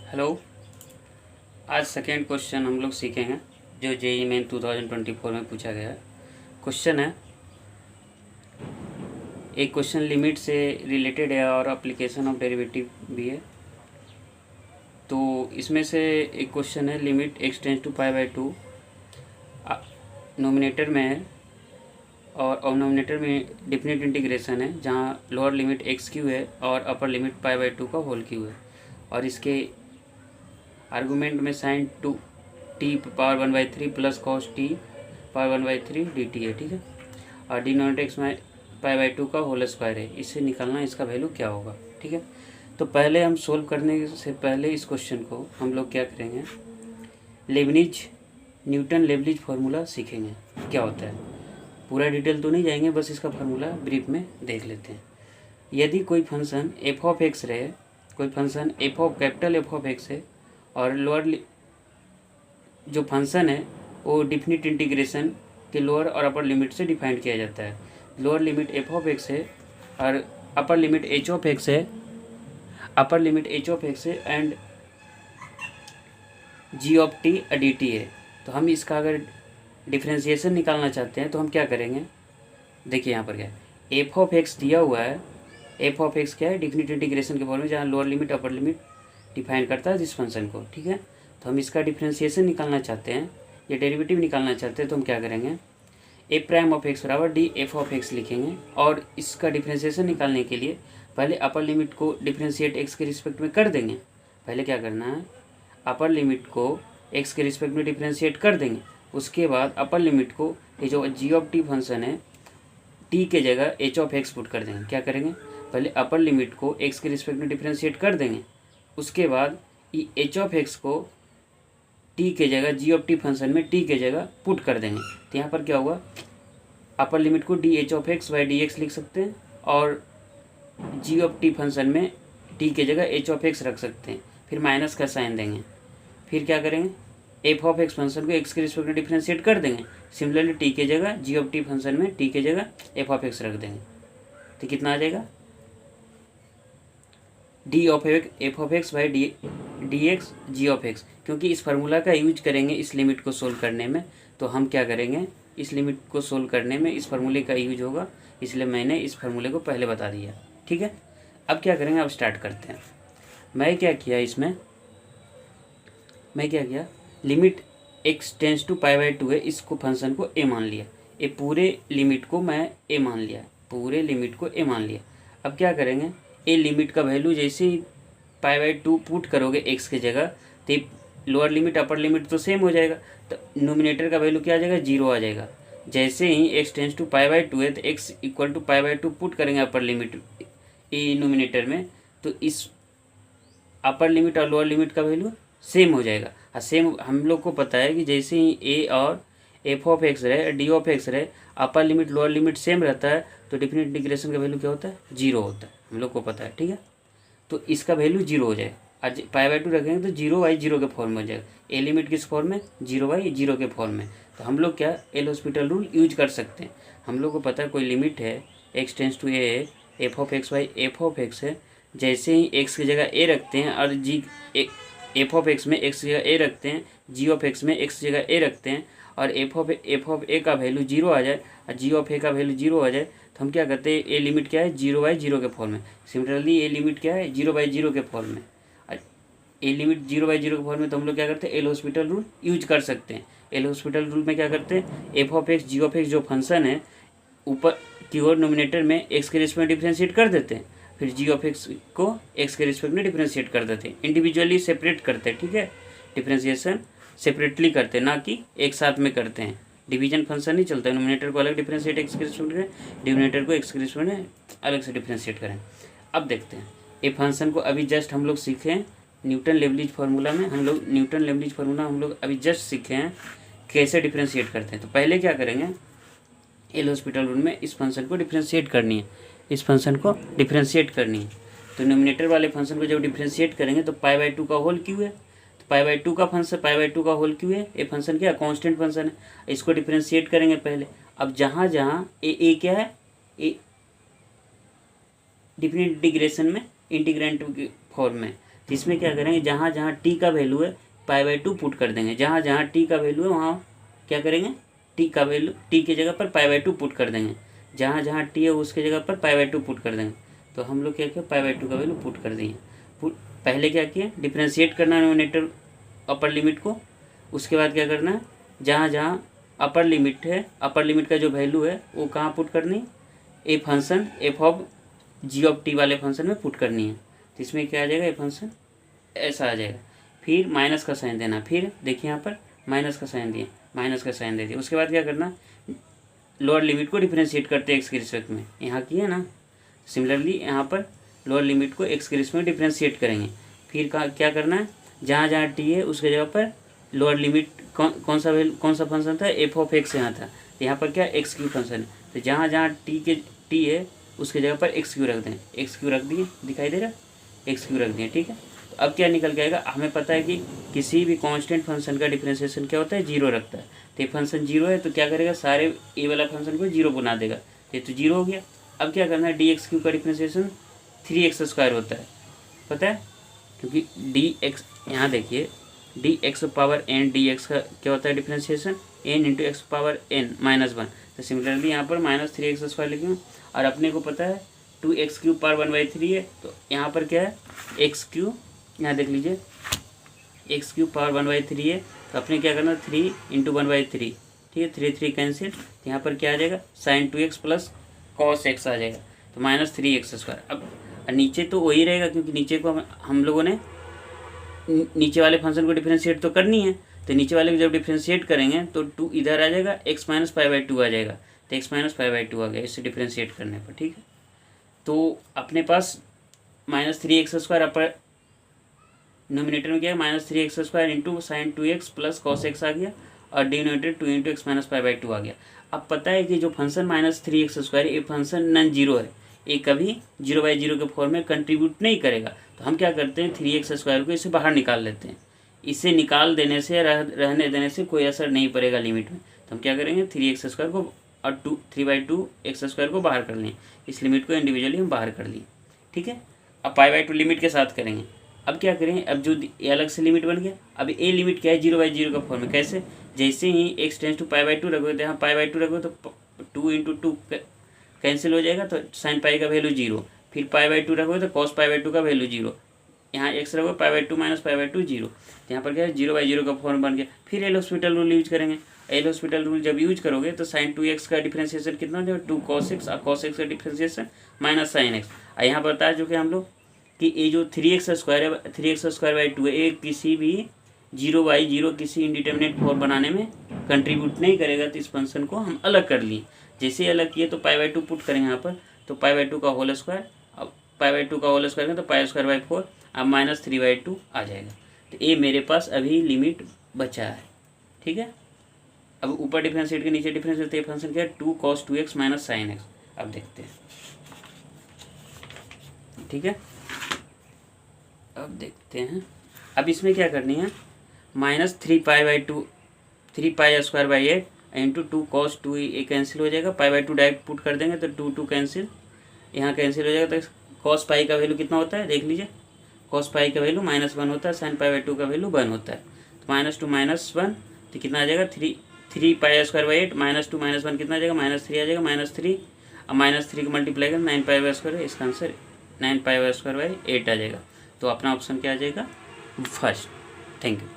Hello. आज second question हम लोग सीखेंगे जो जेईई मेन 2024 में पूछा गया है। क्वेश्चन है, एक क्वेश्चन लिमिट से रिलेटेड है और एप्लीकेशन ऑफ डेरिवेटिव भी है। तो इसमें से एक क्वेश्चन है, limit x tends to pi by two nominator में है और नोमिनेटर में डिफिनिट इंटीग्रेशन है जहाँ लोअर लिमिट एक्स क्यू है और upper limit pi by to का होल क्यू है और इसके आर्गूमेंट में sign to T power 1/3 plus cos T power 1/3 D t है, ठीक है। और डिनोमिनेटर एक्स में पाई बाई टू का होल स्क्वायर है, इससे निकालना इसका वैल्यू क्या होगा, ठीक है। तो पहले हम सोल्व करने से पहले इस क्वेश्चन को हम लोग क्या करेंगे, न्यूटन लेबनिज फार्मूला सीखेंगे क्या होता है। पूरा डिटेल तो नहीं जाएंगे, बस इसका फार्मूला ब्रीफ में देख लेते हैं। यदि कोई फंक्शन एफ ऑफ एक्स रहे, कोई function capital F of x है और लोअर जो फंक्शन है वो डिफिनिट इंटीग्रेशन के लोअर और अपर लिमिट से डिफाइन किया जाता है। Lower limit f of x है और upper limit h of x है, upper limit h of x है and g of t d t है। तो हम इसका अगर डिफ्रेंसिएशन निकालना चाहते हैं तो हम क्या करेंगे, देखिए यहाँ पर क्या है, एफ ऑफ एक्स दिया हुआ है। एफ ऑफ एक्स क्या है, डिफिनिट इंटीग्रेशन के फॉर्म में जहाँ lower limit upper limit define करता है जिस फंक्शन को, ठीक है। तो हम इसका डिफ्रेंसिएशन निकालना चाहते हैं या डेरिवेटिव निकालना चाहते हैं तो हम क्या करेंगे, ए प्राइम ऑफ एक्स बराबर डी एफ ऑफ एक्स लिखेंगे। और इसका डिफ्रेंसिएशन निकालने के लिए पहले अपर लिमिट को डिफ्रेंशिएट एक्स के रिस्पेक्ट में कर देंगे। पहले क्या करना है, अपर लिमिट को एक्स के रिस्पेक्ट में डिफ्रेंशिएट कर देंगे। उसके बाद अपर लिमिट को ये जो जी ऑफ टी फंक्शन है टी के जगह एच ऑफ एक्स पुट कर देंगे। क्या करेंगे, पहले अपर लिमिट को एक्स के रिस्पेक्ट में डिफ्रेंशिएट कर देंगे, उसके बाद एच ऑफ एक्स को टी के जगह जी ऑफ टी फंक्शन में टी के जगह पुट कर देंगे। तो यहाँ पर क्या हुआ, अपर लिमिट को D H of X by D x लिख सकते हैं और जी ऑफ टी फंक्शन में टी के जगह एच ऑफ एक्स रख सकते हैं, फिर माइनस का साइन देंगे। फिर क्या करेंगे, एफ ऑफ एक्स फंक्शन को एक्स के रिस्पेक्ट में डिफ्रेंशिएट कर देंगे। सिमिलरली टी के जगह जी ऑफ टी फंक्शन में टी के जगह एफ ऑफ एक्स रख देंगे। तो कितना आ जाएगा, D of F of X by D X G of X. क्योंकि इस फार्मूला का यूज करेंगे इस लिमिट को सोल्व करने में, तो हम क्या करेंगे, इस लिमिट को सोल्व करने में इस फार्मूले का यूज होगा, इसलिए मैंने इस फार्मूले को पहले बता दिया, ठीक है। अब क्या करेंगे, अब स्टार्ट करते हैं। मैं क्या किया, limit X tends to pi by two है, इसको फंक्शन को ए मान लिया। ये पूरे लिमिट को मैं ए मान लिया, पूरे लिमिट को ए मान लिया। अब क्या करेंगे, ए लिमिट का वैल्यू जैसे ही पाई बाई टू पुट करोगे एक्स की जगह तो लोअर लिमिट अपर लिमिट तो सेम हो जाएगा, तो नोमिनेटर का वैल्यू क्या आ जाएगा, जीरो आ जाएगा। जैसे ही x tends to pi by two है तो x equal to pi by two put करेंगे अपर लिमिट ए नोमिनेटर में, तो इस अपर लिमिट और लोअर लिमिट का वैल्यू सेम हो जाएगा। और सेम हम लोग को पता है कि जैसे ही ए और एफ ऑफ एक्स रहे डी ऑफ एक्स रहे, upper limit lower limit same रहता है, तो डिफिनिट इंटीग्रेशन का वैल्यू क्या होता है, जीरो होता है, हम लोग को पता है, ठीक है। तो इसका वैल्यू जीरो हो जाए, आज पाई बाई टू रखेंगे तो जीरो बाई जीरो के फॉर्म में हो जाएगा। ए लिमिट किस फॉर्म में, जीरो बाई जीरो के फॉर्म में। तो हम लोग क्या एल हॉस्पिटल रूल यूज कर सकते हैं। हम लोग को पता है कोई लिमिट है X tends to A, F of X by F of x है, जैसे ही एक्स की जगह ए रखते हैं और जी एफ ऑफ एक्स में एक्स की जगह ए रखते हैं, जी ऑफ एक्स में एक्स की जगह ए रखते हैं और एफ ऑफ ए का वैल्यू जीरो आ जाए और जी ऑफ ए का वैल्यू जीरो आ जाए, तो हम क्या करते हैं, ए लिमिट क्या है, जीरो बाई जीरो के फॉर्म में। सिमिलरली ए लिमिट क्या है, जीरो बाई जीरो के फॉर्म में। A limit zero by zero के फॉर्म में तो हम लोग क्या करते हैं, एल हॉस्पिटल रूल यूज कर सकते हैं। एल हॉस्पिटल रूल में क्या करते हैं, F of X G of X जो फंक्शन है ऊपर की ओर नोमिनेटर में एक्स के रिस्पेक्ट में डिफ्रेंशिएट कर देते हैं, फिर जी ऑफ एक्स को एक्स के रिस्पेक्ट में डिफ्रेंशिएट कर देते हैं, इंडिविजुअली सेपरेट करते हैं, ठीक है। डिफ्रेंशिएशन सेपरेटली करते हैं, ना कि एक साथ में करते हैं। डिवीजन फंक्शन नहीं चलता है, नोमिनेटर को अलग डिफ्रेंशिएट एक्स के रिस्पेक्ट करें, डिनोमिनेटर को एक्स के रिस्पेक्ट में अलग से डिफ्रेंशिएट करें। अब देखते हैं ये फंक्शन को अभी जस्ट हम लोग सीखे हैं न्यूटन लेबनिज फार्मूला में, हम लोग अभी जस्ट सीखे हैं कैसे डिफ्रेंशिएट करते हैं। तो पहले क्या करेंगे, एल हॉस्पिटल रूल में इस फंक्शन को डिफ्रेंशिएट करनी है, तो नोमिनेटर वाले फंक्शन को जब डिफ्रेंशिएट करेंगे तो पाई बाई टू का होल क्यू है, तो पाई बाई टू का होल क्यू है। ये फंक्शन क्या कांस्टेंट फंक्शन है, इसको डिफ्रेंशिएट करेंगे पहले। अब जहाँ जहाँ ए क्या है, ए डिफिनिट इंटीग्रेशन में इंटीग्रेंट फॉर्म में, तो इसमें क्या करेंगे, जहाँ जहाँ टी का वैल्यू है π/2 पुट कर देंगे, जहाँ जहाँ टी का वैल्यू है वहाँ क्या करेंगे, टी का वैल्यू टी की जगह पर π/2 पुट कर देंगे, जहाँ जहाँ टी है उसके जगह पर π/2 पुट कर देंगे। तो हम लोग क्या किया, π/2 का वैल्यू पुट कर दिए। पहले क्या किया, डिफ्रेंशिएट करना न्यूमरेटर अपर लिमिट को, उसके बाद क्या करना है, जहाँ जहाँ अपर लिमिट है, अपर लिमिट का जो वैल्यू है वो कहाँ पुट करनी है, a function F of G of T वाले फंक्शन में पुट करनी है। तो इसमें क्या आ जाएगा, ए फंक्शन ऐसा आ जाएगा। फिर माइनस का साइन देना, फिर देखिए यहाँ पर माइनस का साइन दिए, माइनस का साइन दे दिया। उसके बाद क्या करना, लोअर लिमिट को डिफ्रेंशिएट करते हैं एक्स के रिस्पेक्ट में, यहाँ की है ना। सिमिलरली यहाँ पर लोअर लिमिट को एक्स के रिस्पेक्ट में डिफ्रेंशिएट करेंगे। फिर क्या करना है, जहाँ जहाँ टी है उसके जगह पर लोअर लिमिट कौन सा फंक्शन था, एफ ऑफ एक्स यहाँ था, तो यहाँ पर क्या एक्स क्यू फंक्शन है। तो जहाँ जहाँ टी है उसके जगह पर एक्स क्यू रख दें, एक्स क्यू रख दिए, दिखाई दे रहा, एक्स क्यू रख दिए, ठीक है। तो अब क्या निकल के आएगा, हमें पता है कि किसी भी कांस्टेंट फंक्शन का डिफरेंशिएशन क्या होता है, जीरो रखता है। तो ये फंक्शन जीरो है तो क्या करेगा, सारे ए वाला फंक्शन को जीरो बना देगा, ये तो जीरो हो गया। अब क्या करना है, डी एक्स क्यू का डिफरेंशिएशन 3x² होता है, पता है, क्योंकि डी एक्स, यहाँ देखिए D X power N D X का क्या होता है differentiation, N into X power N -1। तो सिमिलरली यहाँ पर -3x² लिखेंगे। और अपने को पता है 2x³ पावर 1/3 है, तो यहाँ पर क्या है x³, यहाँ देख लीजिए x³ पावर 1/3 है, तो अपने क्या करना 3 इंटू 1/3, ठीक है, 3 कैंसिल, तो यहाँ पर क्या आ जाएगा sin 2x plus cos x आ जाएगा, तो -3x²। अब नीचे तो वही रहेगा क्योंकि नीचे को हम लोगों ने नीचे वाले फंक्शन को डिफरेंशिएट तो करनी है, तो नीचे वाले को जब डिफरेंशिएट करेंगे तो 2 इधर आ जाएगा, x - π/2 आ जाएगा, तो x - π/2 आ गया इससे डिफरेंशिएट करने पर, ठीक है। तो अपने पास -3x² अपर नोमिनेटर में क्या है, -3x² into sine 2x plus cos x आ गया, और डिनोमिनेटर 2 इंटू x - π/2 आ गया। अब पता है कि जो फंक्शन -3x² ये फंक्शन नॉन जीरो है, ये कभी 0/0 के फॉर्म में कंट्रीब्यूट नहीं करेगा। तो हम क्या करते हैं, 3x² को इसे बाहर निकाल लेते हैं। इसे निकाल देने से रहने देने से कोई असर नहीं पड़ेगा लिमिट में। तो हम क्या करेंगे, 3x² को और 3/2x² को बाहर कर लें, इस लिमिट को इंडिविजुअली हम बाहर कर लिए, ठीक है। अब π/2 लिमिट के साथ करेंगे। अब क्या करें, अब जो ये अलग से लिमिट बन गया, अब ए लिमिट क्या है, 0/0 का फॉर्म है। कैसे, जैसे ही x टेंस टू π/2 रखोगे तो यहाँ π/2 रखोगे तो 2 इंटू 2 कैंसिल हो जाएगा, तो साइन पाई का वैल्यू 0, फिर π/2 रखोगे तो cos π/2 का वैल्यू 0, यहाँ x रखोगे π/2 - π/2 0, तो यहाँ पर क्या है 0/0 का फॉर्म बन गया। फिर एल हॉस्पिटल रूल यूज करेंगे। एल हॉस्पिटल रूल जब यूज करोगे तो sin 2x का डिफरेंशिएशन कितना हो जाएगा, 2 cos x, और cos x का डिफरेंशिएशन -sin x। यहाँ पर बता चुके हम लोग कि ये जो 3x² है, 3x²/2 है, ये किसी भी 0/0 किसी इंडिटरमिनेट फॉर्म बनाने में कंट्रीब्यूट नहीं करेगा। तो इस फंक्शन को हम अलग कर लिए, जैसे ही अलग किए तो π/2 पुट करेंगे यहाँ पर, तो π/2 का होल स्क्वायर, अब π/2 का होल स्क्वायर तो π²/4, अब -3/2 आ जाएगा। तो ये मेरे पास अभी लिमिट बचा है, ठीक है। अब ऊपर डिफरेंशिएट के नीचे डिफरेंशिएट, तो ये फंक्शन क्या है 2 cos 2x - sin x। अब देखते हैं, ठीक है, अब देखते हैं। अब इसमें क्या करनी है, -3π/2 3π² इंटू 2 cos 2, ये कैंसिल हो जाएगा, π/2 डायरेक्ट पुट कर देंगे तो 2 कैंसिल, यहाँ कैंसिल हो जाएगा। तो cos पाई का वैल्यू कितना होता है, देख लीजिए, cos पाई का वैल्यू -1 होता है, sin π/2 का वैल्यू 1 होता है। तो -2 - 1 तो कितना आ जाएगा, 3π² -2 - 1 कितना आ जाएगा, -3 आ जाएगा, -3, अब -3 को मल्टीप्लाई कर 9π/², इसका आंसर 9π/² आ जाएगा। तो अपना ऑप्शन क्या आ जाएगा, फर्स्ट। Thank you.